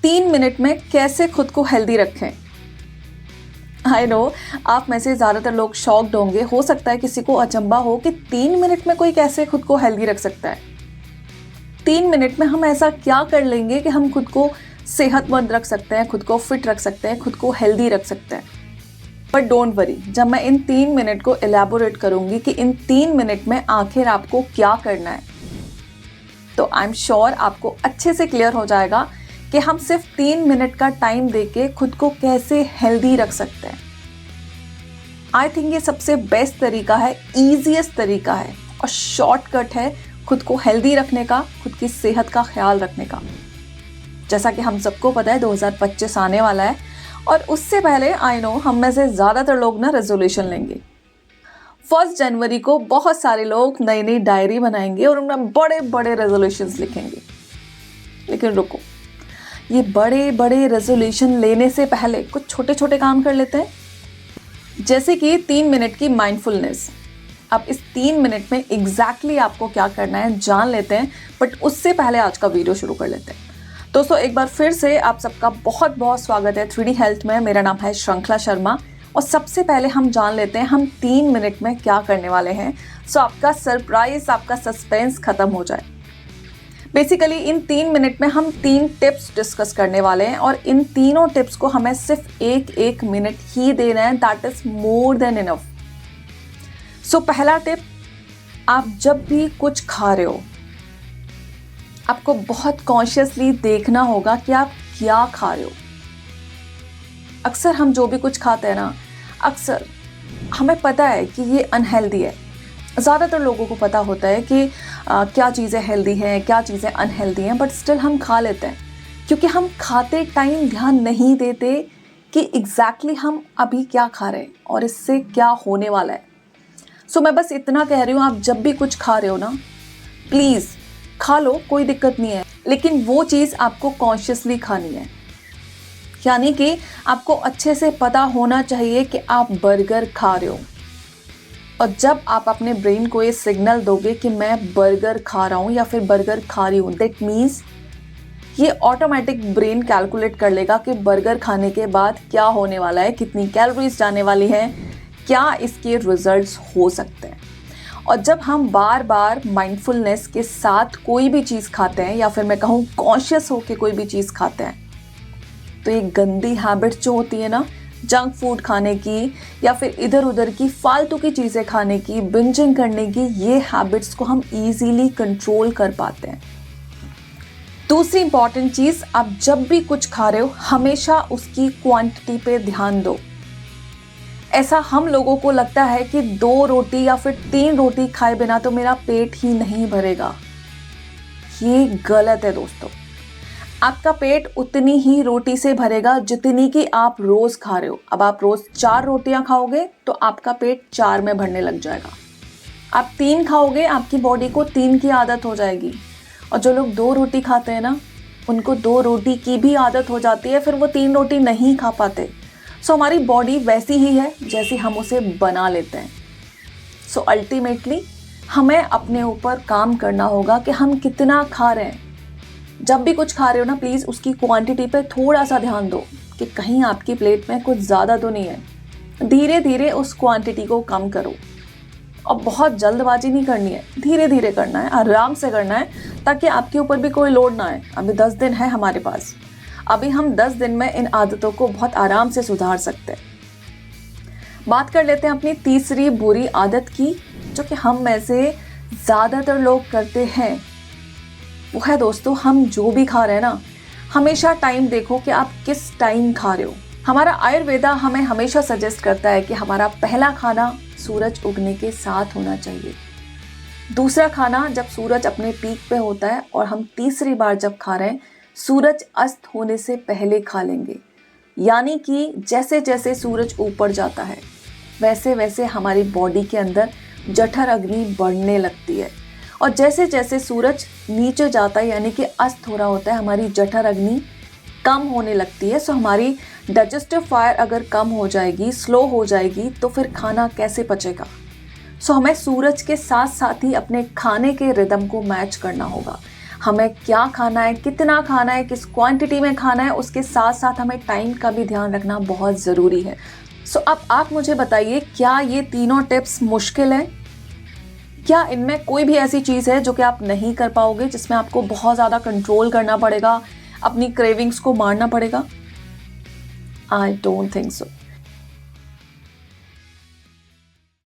3 minute में कैसे खुद को हेल्दी रखें। आई नो आप में से ज़्यादातर लोग शॉक्ड होंगे, हो सकता है किसी को अचंभा हो कि 3 मिनट में कोई कैसे खुद को हेल्दी रख सकता है। 3 मिनट में हम ऐसा क्या कर लेंगे कि हम खुद को सेहतमंद रख सकते हैं, खुद को फिट रख सकते हैं, खुद को हेल्दी रख सकते हैं। बट डोंट वरी, जब मैं इन 3 मिनट को एलैबोरेट करूंगी कि इन 3 मिनट में आखिर आपको क्या करना है, तो आई एम श्योर आपको अच्छे से क्लियर हो जाएगा कि हम सिर्फ 3 मिनट का टाइम देके खुद को कैसे हेल्दी रख सकते हैं। आई थिंक ये सबसे बेस्ट तरीका है, ईजीएस्ट तरीका है और शॉर्टकट है खुद को हेल्दी रखने का, खुद की सेहत का ख्याल रखने का। जैसा कि हम सबको पता है 2025 आने वाला है और उससे पहले आई नो हम में से ज़्यादातर लोग ना रेजोल्यूशन लेंगे। 1 जनवरी को बहुत सारे लोग नई नई डायरी बनाएंगे और उनमें बड़े बड़े रेजोल्यूशंस लिखेंगे। लेकिन रुको, ये बड़े बड़े रेजोल्यूशन लेने से पहले कुछ छोटे छोटे काम कर लेते हैं। जैसे कि 3 मिनट की माइंडफुलनेस। अब इस 3 मिनट में एग्जैक्टली आपको क्या करना है जान लेते हैं, बट उससे पहले आज का वीडियो शुरू कर लेते हैं। दोस्तों एक बार फिर से आप सबका बहुत बहुत स्वागत है 3D हेल्थ में। मेरा नाम है श्रृंखला शर्मा और सबसे पहले हम जान लेते हैं हम 3 मिनट में क्या करने वाले हैं, सो आपका सरप्राइज, आपका सस्पेंस खत्म हो जाए। बेसिकली इन 3 मिनट में हम 3 टिप्स डिस्कस करने वाले हैं और इन तीनों टिप्स को हमें सिर्फ एक मिनट ही देना है। That is more than enough. So पहला टिप, आप जब भी कुछ खा रहे हो आपको बहुत कॉन्शियसली देखना होगा कि आप क्या खा रहे हो। अक्सर हम जो भी कुछ खाते हैं ना, अक्सर हमें पता है कि ये अनहेल्दी है। ज़्यादातर लोगों को पता होता है कि क्या चीज़ें हेल्दी हैं, क्या चीज़ें अनहेल्दी हैं, बट स्टिल हम खा लेते हैं क्योंकि हम खाते टाइम ध्यान नहीं देते कि एग्जैक्टली हम अभी क्या खा रहे हैं और इससे क्या होने वाला है। सो मैं बस इतना कह रही हूँ, आप जब भी कुछ खा रहे हो ना, प्लीज़ खा लो, कोई दिक्कत नहीं है, लेकिन वो चीज़ आपको कॉन्शियसली खानी है। यानी कि आपको अच्छे से पता होना चाहिए कि आप बर्गर खा रहे हो। और जब आप अपने ब्रेन को ये सिग्नल दोगे कि मैं बर्गर खा रहा हूँ या फिर बर्गर खा रही हूँ, दैट मीन्स ये ऑटोमेटिक ब्रेन कैलकुलेट कर लेगा कि बर्गर खाने के बाद क्या होने वाला है, कितनी कैलोरीज जाने वाली हैं, क्या इसके रिजल्ट्स हो सकते हैं। और जब हम बार बार माइंडफुलनेस के साथ कोई भी चीज़ खाते हैं या फिर मैं कहूँ कॉन्शियस होकर कोई भी चीज़ खाते हैं, तो ये गंदी हैबिट जो होती है ना, जंक फूड खाने की या फिर इधर उधर की फालतू की चीज़ें खाने की, बिंजिंग करने की, ये हैबिट्स को हम इजीली कंट्रोल कर पाते हैं। दूसरी इंपॉर्टेंट चीज़, आप जब भी कुछ खा रहे हो हमेशा उसकी क्वांटिटी पे ध्यान दो। ऐसा हम लोगों को लगता है कि 2 रोटी या फिर 3 रोटी खाए बिना तो मेरा पेट ही नहीं भरेगा। ये गलत है दोस्तों। आपका पेट उतनी ही रोटी से भरेगा जितनी कि आप रोज खा रहे हो। अब आप रोज 4 रोटियां खाओगे तो आपका पेट 4 में भरने लग जाएगा। आप 3 खाओगे, आपकी बॉडी को 3 की आदत हो जाएगी। और जो लोग 2 रोटी खाते हैं ना, उनको 2 रोटी की भी आदत हो जाती है, फिर वो 3 रोटी नहीं खा पाते। सो हमारी बॉडी वैसी ही है जैसी हम उसे बना लेते हैं। सो अल्टीमेटली हमें अपने ऊपर काम करना होगा कि हम कितना खा रहे हैं। जब भी कुछ खा रहे हो ना, प्लीज़ उसकी क्वांटिटी पे थोड़ा सा ध्यान दो कि कहीं आपकी प्लेट में कुछ ज़्यादा तो नहीं है। धीरे धीरे उस क्वांटिटी को कम करो और बहुत जल्दबाजी नहीं करनी है, धीरे धीरे करना है, आराम से करना है, ताकि आपके ऊपर भी कोई लोड ना आए। अभी 10 दिन है हमारे पास, अभी हम 10 दिन में इन आदतों को बहुत आराम से सुधार सकते हैं। बात कर लेते हैं अपनी तीसरी बुरी आदत की, जो कि हम में से ज़्यादातर लोग करते हैं। वो है दोस्तों, हम जो भी खा रहे हैं ना, हमेशा टाइम देखो कि आप किस टाइम खा रहे हो। हमारा आयुर्वेदा हमें हमेशा सजेस्ट करता है कि हमारा पहला खाना सूरज उगने के साथ होना चाहिए, दूसरा खाना जब सूरज अपने पीक पे होता है, और हम तीसरी बार जब खा रहे हैं सूरज अस्त होने से पहले खा लेंगे। यानी कि जैसे जैसे सूरज ऊपर जाता है वैसे वैसे हमारी बॉडी के अंदर जठर अग्नि बढ़ने लगती है, और जैसे जैसे सूरज नीचे जाता है यानी कि अस्त हो रहा होता है, हमारी जठर अग्नि कम होने लगती है। सो हमारी डाइजेस्टिव फायर अगर कम हो जाएगी, स्लो हो जाएगी, तो फिर खाना कैसे पचेगा। सो हमें सूरज के साथ साथ ही अपने खाने के रिदम को मैच करना होगा। हमें क्या खाना है, कितना खाना है, किस क्वांटिटी में खाना है, उसके साथ साथ हमें टाइम का भी ध्यान रखना बहुत ज़रूरी है। सो अब आप मुझे बताइए, क्या ये तीनों टिप्स मुश्किल हैं? क्या इनमें कोई भी ऐसी चीज़ है जो कि आप नहीं कर पाओगे, जिसमें आपको बहुत ज़्यादा कंट्रोल करना पड़ेगा, अपनी क्रेविंग्स को मारना पड़ेगा? I don't think so.